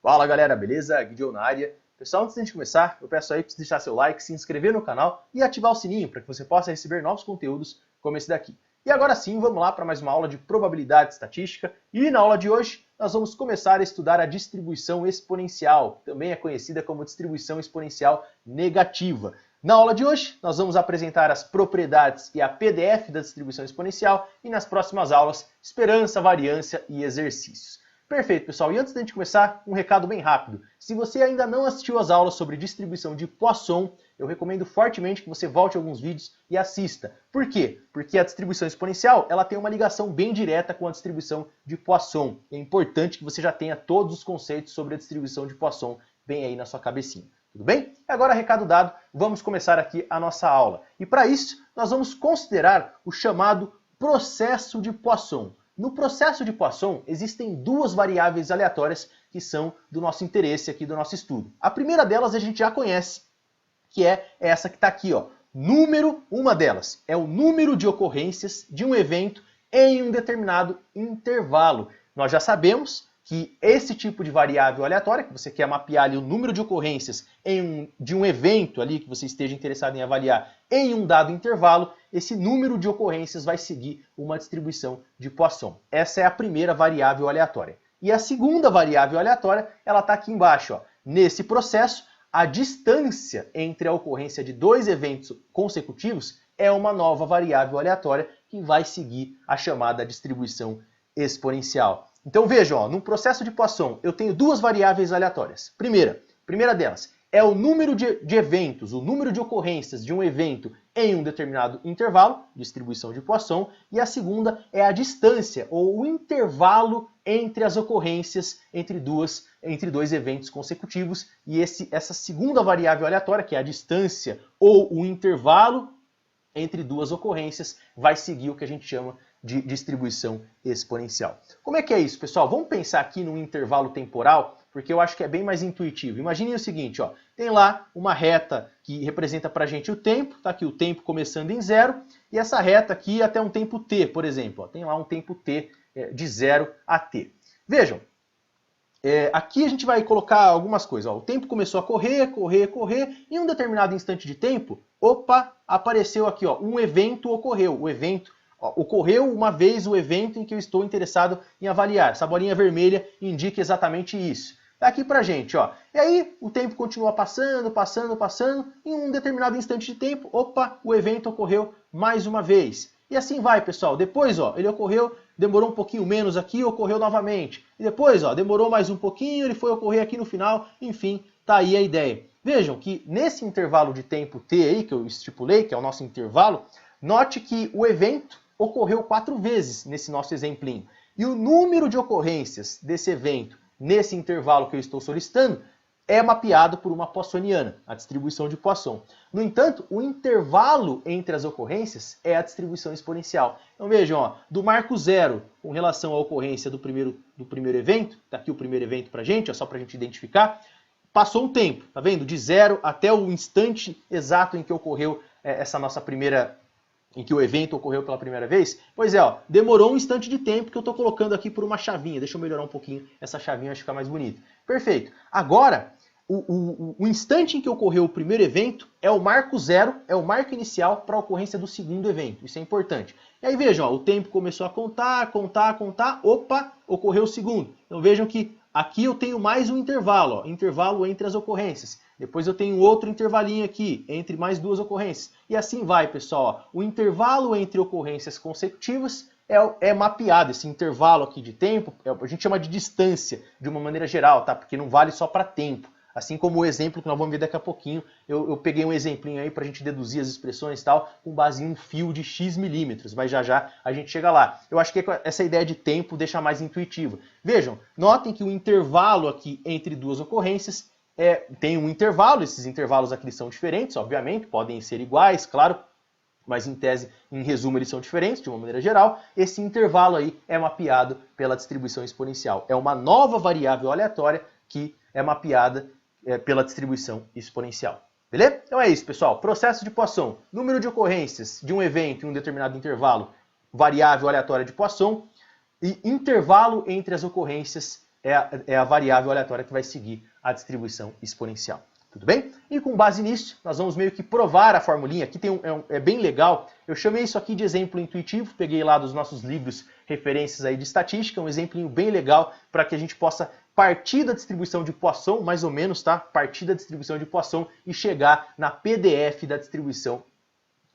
Fala galera, beleza? Guido na área. Pessoal, antes de a gente começar, eu peço aí para você deixar seu like, se inscrever no canal e ativar o sininho para que você possa receber novos conteúdos como esse daqui. E agora sim, vamos lá para mais uma aula de probabilidade estatística. E na aula de hoje, nós vamos começar a estudar a distribuição exponencial, também é conhecida como distribuição exponencial negativa. Na aula de hoje, nós vamos apresentar as propriedades e a PDF da distribuição exponencial e nas próximas aulas, esperança, variância e exercícios. Perfeito, pessoal. E antes da gente começar, um recado bem rápido. Se você ainda não assistiu às aulas sobre distribuição de Poisson, eu recomendo fortemente que você volte a alguns vídeos e assista. Por quê? Porque a distribuição exponencial ela tem uma ligação bem direta com a distribuição de Poisson. É importante que você já tenha todos os conceitos sobre a distribuição de Poisson bem aí na sua cabecinha. Tudo bem? E agora, recado dado, vamos começar aqui a nossa aula. E para isso, nós vamos considerar o chamado processo de Poisson. No processo de Poisson, existem duas variáveis aleatórias que são do nosso interesse aqui, do nosso estudo. A primeira delas a gente já conhece, que é essa que está aqui, ó. Uma delas é o número de ocorrências de um evento em um determinado intervalo. Nós já sabemos que esse tipo de variável aleatória, que você quer mapear ali o número de ocorrências de um evento ali que você esteja interessado em avaliar em um dado intervalo, esse número de ocorrências vai seguir uma distribuição de Poisson. Essa é a primeira variável aleatória. E a segunda variável aleatória, ela está aqui embaixo. Ó. Nesse processo, a distância entre a ocorrência de dois eventos consecutivos é uma nova variável aleatória que vai seguir a chamada distribuição exponencial. Então vejam, ó, num processo de Poisson eu tenho duas variáveis aleatórias. Primeira delas é o número de eventos, o número de ocorrências de um evento em um determinado intervalo, distribuição de Poisson, e a segunda é a distância ou o intervalo entre as ocorrências entre dois eventos consecutivos, e essa segunda variável aleatória, que é a distância ou o intervalo entre duas ocorrências, vai seguir o que a gente chama de distribuição exponencial. Como é que é isso, pessoal? Vamos pensar aqui num intervalo temporal, porque eu acho que é bem mais intuitivo. Imaginem o seguinte, ó, tem lá uma reta que representa para a gente o tempo, tá aqui o tempo começando em 0, e essa reta aqui até um tempo t, por exemplo. Ó, tem lá um tempo t de 0 a t. Vejam, aqui a gente vai colocar algumas coisas. Ó, o tempo começou a correr, e em um determinado instante de tempo, apareceu aqui, ó, um evento ocorreu. Ocorreu uma vez o evento em que eu estou interessado em avaliar. Essa bolinha vermelha indica exatamente isso. Tá aqui pra gente, ó. E aí o tempo continua passando, em um determinado instante de tempo, o evento ocorreu mais uma vez. E assim vai, pessoal. Depois, ó, ele ocorreu, demorou um pouquinho menos aqui, ocorreu novamente. E depois, ó, demorou mais um pouquinho, ele foi ocorrer aqui no final, enfim, tá aí a ideia. Vejam que nesse intervalo de tempo t aí, que eu estipulei, que é o nosso intervalo, note que o evento ocorreu 4 vezes nesse nosso exemplinho. E o número de ocorrências desse evento nesse intervalo que eu estou solicitando é mapeado por uma poissoniana, a distribuição de Poisson. No entanto, o intervalo entre as ocorrências é a distribuição exponencial. Então vejam, ó, do marco 0 com relação à ocorrência do primeiro evento, está aqui o primeiro evento para a gente, só para a gente identificar, passou um tempo, tá vendo? De 0 até o instante exato em que ocorreu em que o evento ocorreu pela primeira vez? Pois é, ó, demorou um instante de tempo que eu estou colocando aqui por uma chavinha. Deixa eu melhorar um pouquinho essa chavinha, acho que fica mais bonito. Perfeito. Agora, o instante em que ocorreu o primeiro evento é o marco 0, é o marco inicial para a ocorrência do segundo evento. Isso é importante. E aí vejam, ó, o tempo começou a contar, ocorreu o segundo. Então vejam que aqui eu tenho mais um intervalo, ó, intervalo entre as ocorrências. Depois eu tenho outro intervalinho aqui, entre mais duas ocorrências. E assim vai, pessoal. O intervalo entre ocorrências consecutivas é mapeado. Esse intervalo aqui de tempo, a gente chama de distância, de uma maneira geral, tá? Porque não vale só para tempo. Assim como o exemplo que nós vamos ver daqui a pouquinho, eu peguei um exemplinho aí para a gente deduzir as expressões e tal, com base em um fio de x milímetros, mas já a gente chega lá. Eu acho que essa ideia de tempo deixa mais intuitivo. Vejam, notem que o intervalo aqui entre duas ocorrências tem um intervalo, esses intervalos aqui são diferentes, obviamente, podem ser iguais, claro, mas em tese, em resumo, eles são diferentes, de uma maneira geral. Esse intervalo aí é mapeado pela distribuição exponencial. É uma nova variável aleatória que é mapeada pela distribuição exponencial. Beleza? Então é isso, pessoal. Processo de Poisson. Número de ocorrências de um evento em um determinado intervalo, variável aleatória de Poisson. E intervalo entre as ocorrências é a variável aleatória que vai seguir a distribuição exponencial. Tudo bem? E com base nisso, nós vamos meio que provar a formulinha. Aqui é bem legal. Eu chamei isso aqui de exemplo intuitivo. Peguei lá dos nossos livros referências aí de estatística. Um exemplinho bem legal para que a gente possa partir da distribuição de Poisson, mais ou menos, tá? Partir da distribuição de Poisson e chegar na PDF da distribuição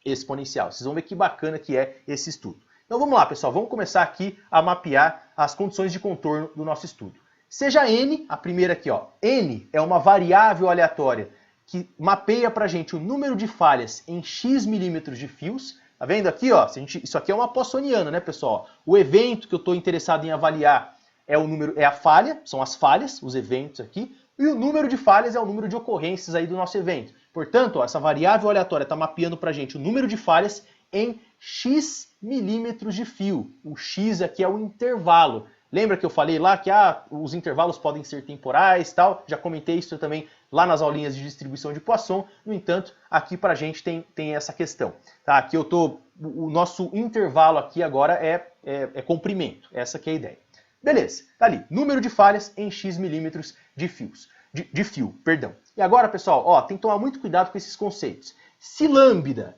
exponencial. Vocês vão ver que bacana que é esse estudo. Então vamos lá, pessoal. Vamos começar aqui a mapear as condições de contorno do nosso estudo. Seja n, a primeira aqui, ó, n é uma variável aleatória que mapeia pra gente o número de falhas em x milímetros de fios. Tá vendo aqui, ó? Isso aqui é uma poissoniana, né, pessoal? O evento que eu estou interessado em avaliar é a falha, são as falhas, os eventos aqui, e o número de falhas é o número de ocorrências aí do nosso evento. Portanto, ó, essa variável aleatória está mapeando pra gente o número de falhas em x milímetros de fio. O x aqui é o intervalo. Lembra que eu falei lá que os intervalos podem ser temporais, tal? Já comentei isso também lá nas aulinhas de distribuição de Poisson. No entanto, aqui pra gente tem essa questão. Tá? Aqui o nosso intervalo aqui agora é comprimento. Essa que é a ideia. Beleza, tá ali. Número de falhas em x milímetros de fio, perdão. E agora, pessoal, ó, tem que tomar muito cuidado com esses conceitos. Se lambda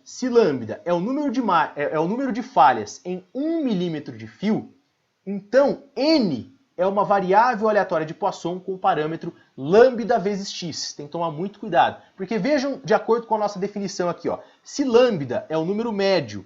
é o número de falhas em 1 milímetro de fio, então, n é uma variável aleatória de Poisson com o parâmetro lambda vezes x. Tem que tomar muito cuidado. Porque vejam, de acordo com a nossa definição aqui, ó, se lambda é o número médio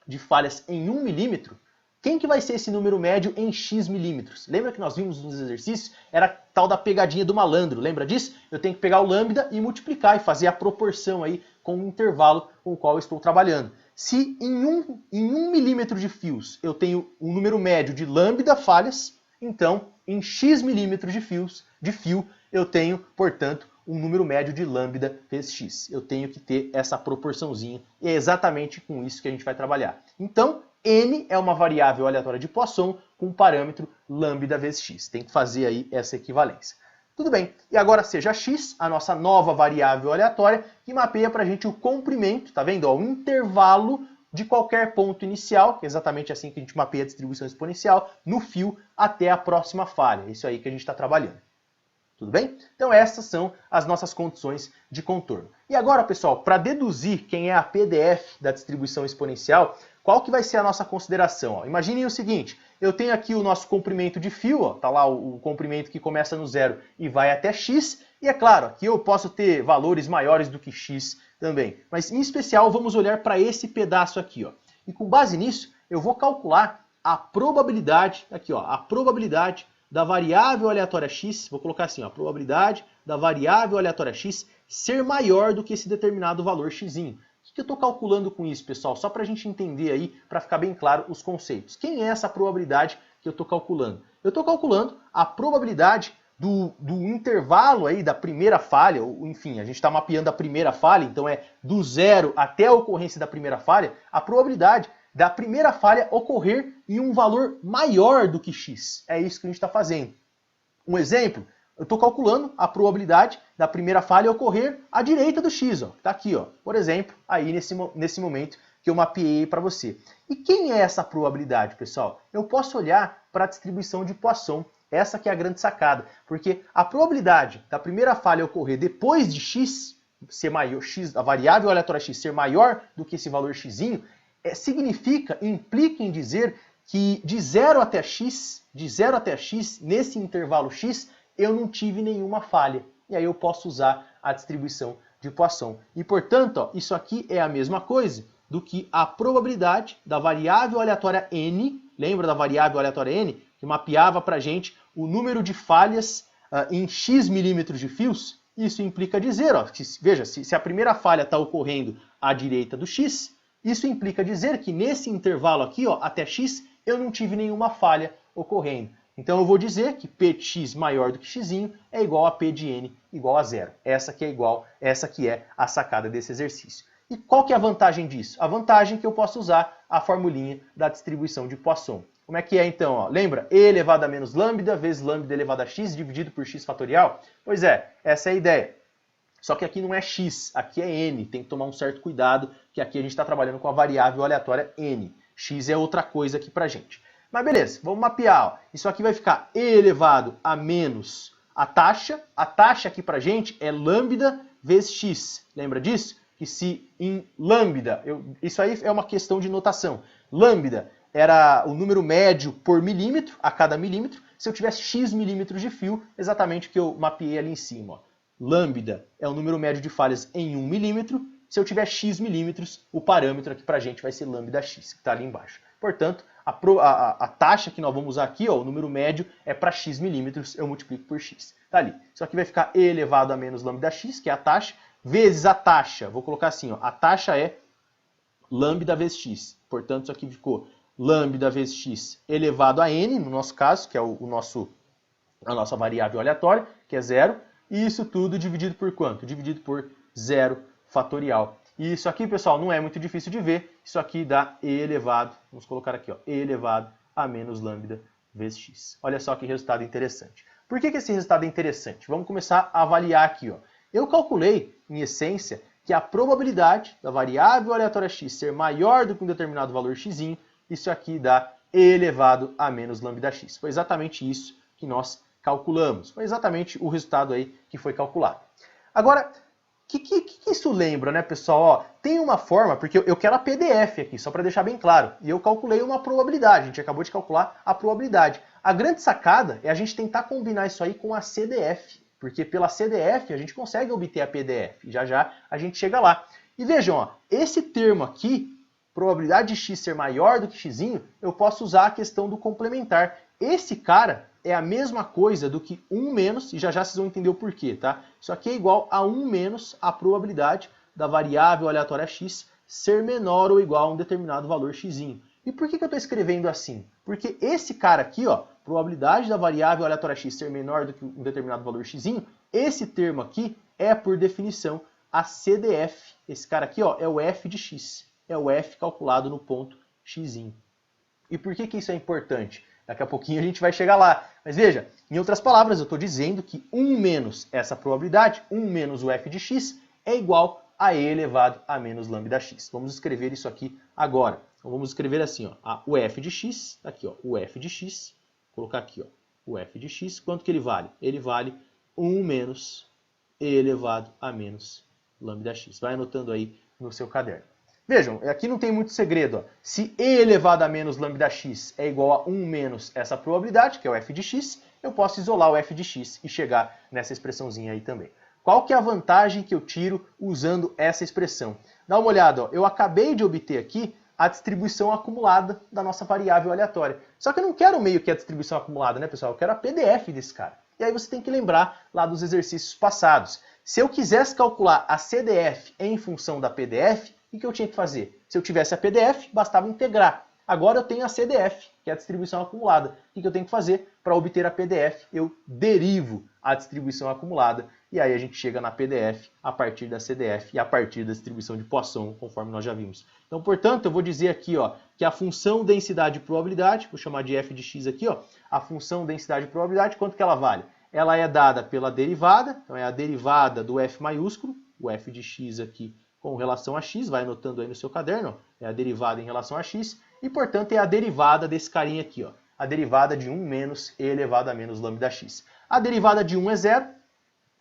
de falhas em 1 milímetro, quem que vai ser esse número médio em x milímetros? Lembra que nós vimos nos exercícios? Era a tal da pegadinha do malandro. Lembra disso? Eu tenho que pegar o lambda e multiplicar e fazer a proporção aí com o intervalo com o qual eu estou trabalhando. Se em 1 milímetro de fios eu tenho um número médio de lambda falhas, então em x milímetros de fio eu tenho, portanto, um número médio de lambda vezes x. Eu tenho que ter essa proporçãozinha e é exatamente com isso que a gente vai trabalhar. Então, n é uma variável aleatória de Poisson com o parâmetro lambda vezes x. Tem que fazer aí essa equivalência. Tudo bem. E agora seja x, a nossa nova variável aleatória, que mapeia para a gente o comprimento, tá vendo? Ó, o intervalo de qualquer ponto inicial, que é exatamente assim que a gente mapeia a distribuição exponencial, no fio até a próxima falha. É isso aí que a gente está trabalhando. Tudo bem? Então essas são as nossas condições de contorno. E agora, pessoal, para deduzir quem é a PDF da distribuição exponencial, qual que vai ser a nossa consideração? Ó, imaginem o seguinte, eu tenho aqui o nosso comprimento de fio, ó, tá lá o comprimento que começa no 0 e vai até x, e é claro, aqui eu posso ter valores maiores do que x também, mas em especial vamos olhar para esse pedaço aqui, ó. E com base nisso, eu vou calcular a probabilidade, aqui ó, a probabilidade da variável aleatória x, vou colocar assim, ó, a probabilidade da variável aleatória x ser maior do que esse determinado valor x. O que eu estou calculando com isso, pessoal? Só para a gente entender aí, para ficar bem claro os conceitos. Quem é essa probabilidade que eu estou calculando? Eu estou calculando a probabilidade do intervalo aí da primeira falha, ou, enfim, a gente está mapeando a primeira falha, então é do 0 até a ocorrência da primeira falha, a probabilidade da primeira falha ocorrer em um valor maior do que x. É isso que a gente está fazendo. Um exemplo, eu estou calculando a probabilidade da primeira falha ocorrer à direita do x, ó. Tá aqui, ó. Por exemplo, aí nesse momento que eu mapeei para você. E quem é essa probabilidade, pessoal? Eu posso olhar para a distribuição de Poisson. Essa que é a grande sacada, porque a probabilidade da primeira falha ocorrer depois de x ser maior, a variável aleatória x ser maior do que esse valor x, implica em dizer que de 0 até x, nesse intervalo x, eu não tive nenhuma falha. E aí eu posso usar a distribuição de Poisson. E, portanto, ó, isso aqui é a mesma coisa do que a probabilidade da variável aleatória n, lembra da variável aleatória n, que mapeava para a gente o número de falhas em x milímetros de fios? Isso implica dizer, ó, que, veja, se a primeira falha está ocorrendo à direita do x, isso implica dizer que nesse intervalo aqui, ó, até x, eu não tive nenhuma falha ocorrendo. Então eu vou dizer que P de x maior do que x é igual a P de n igual a 0. Essa que é a sacada desse exercício. E qual que é a vantagem disso? A vantagem é que eu posso usar a formulinha da distribuição de Poisson. Como é que é então? Ó? Lembra? E elevado a menos lambda vezes lambda elevado a x dividido por x fatorial? Pois é, essa é a ideia. Só que aqui não é x, aqui é n. Tem que tomar um certo cuidado, que aqui a gente está trabalhando com a variável aleatória n. X é outra coisa aqui pra gente. Mas beleza, vamos mapear. Ó. Isso aqui vai ficar e elevado a menos a taxa. A taxa aqui pra gente é lambda vezes x. Lembra disso? Que se em lambda, isso aí é uma questão de notação. Lambda era o número médio por milímetro, a cada milímetro. Se eu tivesse x milímetros de fio, exatamente o que eu mapeei ali em cima. Ó. Lambda é o número médio de falhas em 1 milímetro. Se eu tiver x milímetros, o parâmetro aqui pra gente vai ser lambda x, que está ali embaixo. Portanto, a taxa que nós vamos usar aqui, ó, o número médio, é para x milímetros, eu multiplico por x. Tá ali. Isso aqui vai ficar e elevado a menos lambda x, que é a taxa, vezes a taxa. Vou colocar assim, ó, a taxa é lambda vezes x. Portanto, isso aqui ficou lambda vezes x elevado a n, no nosso caso, que é a nossa variável aleatória, que é 0. E isso tudo dividido por quanto? Dividido por 0 fatorial. E isso aqui, pessoal, não é muito difícil de ver. Isso aqui dá e elevado, vamos colocar aqui, ó, e elevado a menos lambda vezes x. Olha só que resultado interessante. Por que esse resultado é interessante? Vamos começar a avaliar aqui. Ó. Eu calculei, em essência, que a probabilidade da variável aleatória x ser maior do que um determinado valor x, isso aqui dá e elevado a menos lambda x. Foi exatamente isso que nós calculamos. Foi exatamente o resultado aí que foi calculado. Agora, o que isso lembra, né, pessoal? Ó, tem uma forma, porque eu quero a PDF aqui, só para deixar bem claro. E eu calculei uma probabilidade, a gente acabou de calcular a probabilidade. A grande sacada é a gente tentar combinar isso aí com a CDF, porque pela CDF a gente consegue obter a PDF. Já já a gente chega lá. E vejam, ó, esse termo aqui, probabilidade de x ser maior do que x, eu posso usar a questão do complementar. Esse cara é a mesma coisa do que 1 menos, e já já vocês vão entender o porquê, tá? Isso aqui é igual a 1 menos a probabilidade da variável aleatória x ser menor ou igual a um determinado valor x. E por que eu estou escrevendo assim? Porque esse cara aqui, ó, probabilidade da variável aleatória x ser menor do que um determinado valor x, esse termo aqui é, por definição, a CDF. Esse cara aqui, ó, é o f de x. É o f calculado no ponto x. E por que isso é importante? Daqui a pouquinho a gente vai chegar lá. Mas veja, em outras palavras, eu estou dizendo que 1 menos essa probabilidade, 1 menos o f de x, é igual a e elevado a menos lambda x. Vamos escrever isso aqui agora. Então, vamos escrever assim, ó, o f de x, aqui, ó, o f de x, vou colocar aqui, ó, o f de x, quanto que ele vale? Ele vale 1 menos e elevado a menos lambda x. Vai anotando aí no seu caderno. Vejam, aqui não tem muito segredo. Ó. Se e elevado a menos lambda x é igual a 1 menos essa probabilidade, que é o f de x, eu posso isolar o f de x e chegar nessa expressãozinha aí também. Qual que é a vantagem que eu tiro usando essa expressão? Dá uma olhada, ó. Eu acabei de obter aqui a distribuição acumulada da nossa variável aleatória. Só que eu não quero meio que a distribuição acumulada, né, pessoal? Eu quero a PDF desse cara. E aí você tem que lembrar lá dos exercícios passados. Se eu quisesse calcular a CDF em função da PDF, o que eu tinha que fazer? Se eu tivesse a PDF, bastava integrar. Agora eu tenho a CDF, que é a distribuição acumulada. O que eu tenho que fazer? Para obter a PDF, eu derivo a distribuição acumulada. E aí a gente chega na PDF a partir da CDF e a partir da distribuição de Poisson, conforme nós já vimos. Então, portanto, eu vou dizer aqui, ó, que a função densidade e probabilidade, vou chamar de f de x aqui, ó, a função densidade e probabilidade, quanto que ela vale? Ela é dada pela derivada, então é a derivada do f maiúsculo, o f de x aqui, com relação a x, vai anotando aí no seu caderno, ó, é a derivada em relação a x, e portanto é a derivada desse carinha aqui, ó, a derivada de 1 menos e elevado a menos lambda x. A derivada de 1 é 0,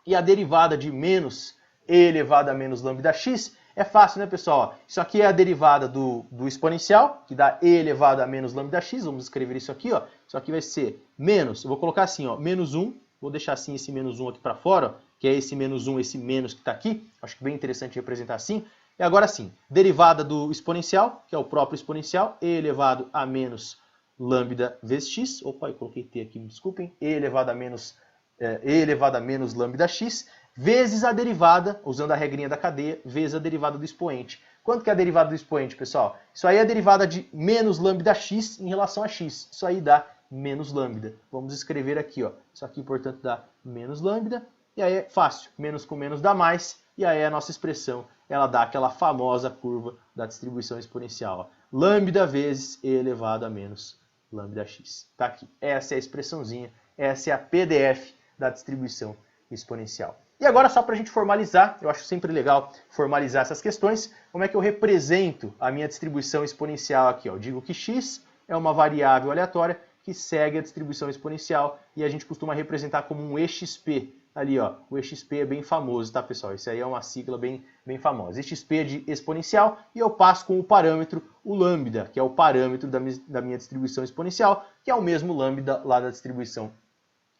e a derivada de menos e elevado a menos lambda x é fácil, né, pessoal? Isso aqui é a derivada do exponencial, que dá e elevado a menos lambda x, vamos escrever isso aqui, ó, isso aqui vai ser menos, eu vou colocar assim, ó, menos 1, vou deixar assim esse menos 1 aqui para fora, ó, que é esse menos 1, esse menos que está aqui. Acho que bem interessante representar assim. E agora sim, derivada do exponencial, que é o próprio exponencial, e elevado a menos lambda vezes x. Opa, eu coloquei t aqui, me desculpem. E elevado a menos lambda x, vezes a derivada, usando a regrinha da cadeia, vezes a derivada do expoente. Quanto que é a derivada do expoente, pessoal? Isso aí é a derivada de menos lambda x em relação a x. Isso aí dá menos lambda. Vamos escrever aqui, ó. Isso aqui, portanto, dá menos lambda. E aí é fácil, menos com menos dá mais, e aí a nossa expressão, ela dá aquela famosa curva da distribuição exponencial. Ó. Lambda vezes e elevado a menos lambda x. Tá aqui. Essa é a expressãozinha, essa é a PDF da distribuição exponencial. E agora, só para a gente formalizar, eu acho sempre legal formalizar essas questões, como é que eu represento a minha distribuição exponencial aqui? Ó. Eu digo que x é uma variável aleatória que segue a distribuição exponencial e a gente costuma representar como um EXP. Ali, ó, o EXP é bem famoso, tá, pessoal? Isso aí é uma sigla bem famosa. EXP é de exponencial e eu passo com o parâmetro o lambda, que é o parâmetro da minha distribuição exponencial, que é o mesmo lambda lá da distribuição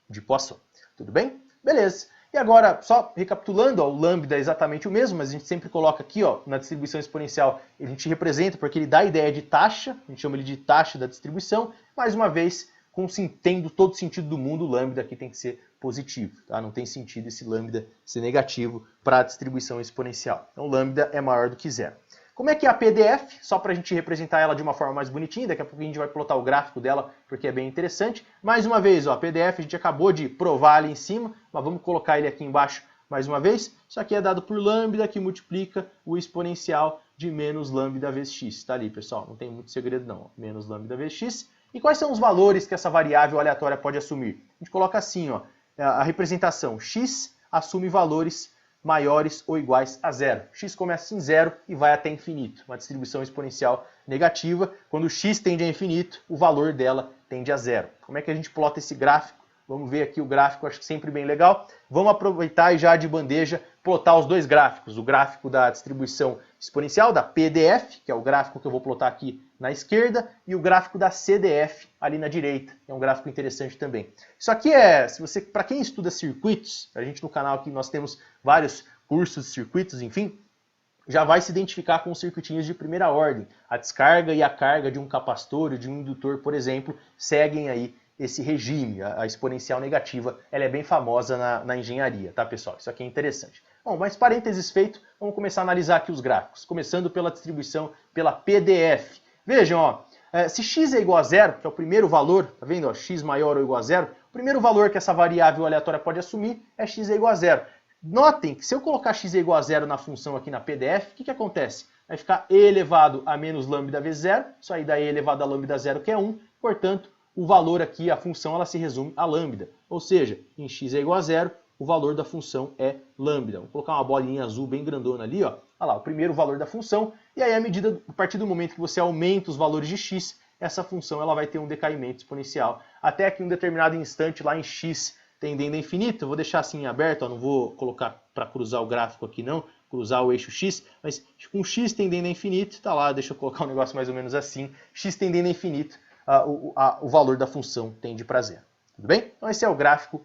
de Poisson. Tudo bem? Beleza. E agora, só recapitulando, ó, o lambda é exatamente o mesmo, mas a gente sempre coloca aqui, ó, na distribuição exponencial, a gente representa porque ele dá a ideia de taxa, a gente chama ele de taxa da distribuição. Mais uma vez, tendo todo sentido do mundo, o lambda aqui tem que ser positivo, tá? Não tem sentido esse lambda ser negativo para a distribuição exponencial. Então, lambda é maior do que zero. Como é que é a PDF? Só para a gente representar ela de uma forma mais bonitinha, daqui a pouco a gente vai plotar o gráfico dela, porque é bem interessante. Mais uma vez, ó, a PDF a gente acabou de provar ali em cima, mas vamos colocar ele aqui embaixo mais uma vez. Isso aqui é dado por lambda, que multiplica o exponencial de menos lambda vezes x. Tá ali, pessoal, não tem muito segredo não, ó. Menos lambda vezes x. E quais são os valores que essa variável aleatória pode assumir? A gente coloca assim, ó, a representação x assume valores maiores ou iguais a zero. X começa em zero e vai até infinito. Uma distribuição exponencial negativa. Quando x tende a infinito, o valor dela tende a zero. Como é que a gente plota esse gráfico? Vamos ver aqui o gráfico, acho que sempre bem legal. Vamos aproveitar e já de bandeja plotar os dois gráficos. O gráfico da distribuição exponencial, da PDF, que é o gráfico que eu vou plotar aqui na esquerda, e o gráfico da CDF ali na direita, que é um gráfico interessante também. Isso aqui é, para quem estuda circuitos, a gente no canal aqui nós temos vários cursos de circuitos, enfim, já vai se identificar com os circuitinhos de primeira ordem. A descarga e a carga de um capacitor ou de um indutor, por exemplo, seguem aí esse regime, a exponencial negativa, ela é bem famosa na engenharia, tá, pessoal? Isso aqui é interessante. Bom, mas parênteses feito, vamos começar a analisar aqui os gráficos, começando pela distribuição pela PDF. Vejam, ó, se x é igual a zero, que é o primeiro valor, tá vendo? Ó, x maior ou igual a zero, o primeiro valor que essa variável aleatória pode assumir é x é igual a zero. Notem que se eu colocar x é igual a zero na função aqui na PDF, o que acontece? Vai ficar e elevado a menos lambda vezes zero, isso aí dá e elevado a lambda zero, que é 1, portanto, o valor aqui, a função, ela se resume a lambda. Ou seja, em x é igual a zero, o valor da função é lambda. Vou colocar uma bolinha azul bem grandona ali, ó. Olha lá, o primeiro valor da função. E aí, a partir do momento que você aumenta os valores de x, essa função ela vai ter um decaimento exponencial. Até que em um determinado instante, lá em x tendendo a infinito, eu vou deixar assim aberto, ó, não vou colocar para cruzar o gráfico aqui não, cruzar o eixo x, mas com x tendendo a infinito, tá lá, deixa eu colocar um negócio mais ou menos assim, x tendendo a infinito, o valor da função tende para zero. Tudo bem? Então esse é o gráfico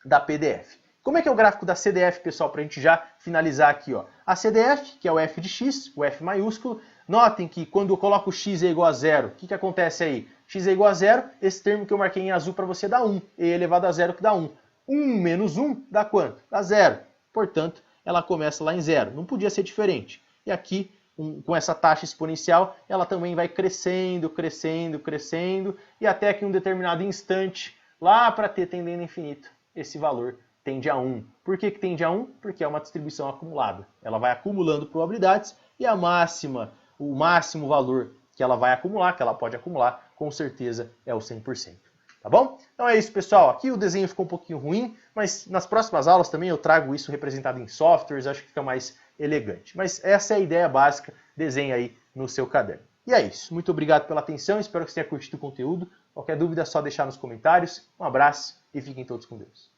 da PDF. Como é que é o gráfico da CDF, pessoal, para a gente já finalizar aqui, ó? A CDF, que é o f de x, o f maiúsculo, notem que quando eu coloco x é igual a zero, o que acontece aí? X é igual a zero, esse termo que eu marquei em azul para você dá 1, e elevado a zero que dá 1. 1 menos 1 dá quanto? Dá zero. Portanto, ela começa lá em zero. Não podia ser diferente. E aqui, com essa taxa exponencial, ela também vai crescendo, crescendo, crescendo, e até que em um determinado instante, lá para t tendendo a infinito, esse valor tende a 1. Por que tende a 1? Porque é uma distribuição acumulada. Ela vai acumulando probabilidades e o máximo valor que ela vai acumular, que ela pode acumular, com certeza é o 100%. Tá bom? Então é isso, pessoal. Aqui o desenho ficou um pouquinho ruim, mas nas próximas aulas também eu trago isso representado em softwares, acho que fica mais elegante. Mas essa é a ideia básica, desenha aí no seu caderno. E é isso. Muito obrigado pela atenção, espero que você tenha curtido o conteúdo. Qualquer dúvida é só deixar nos comentários. Um abraço e fiquem todos com Deus.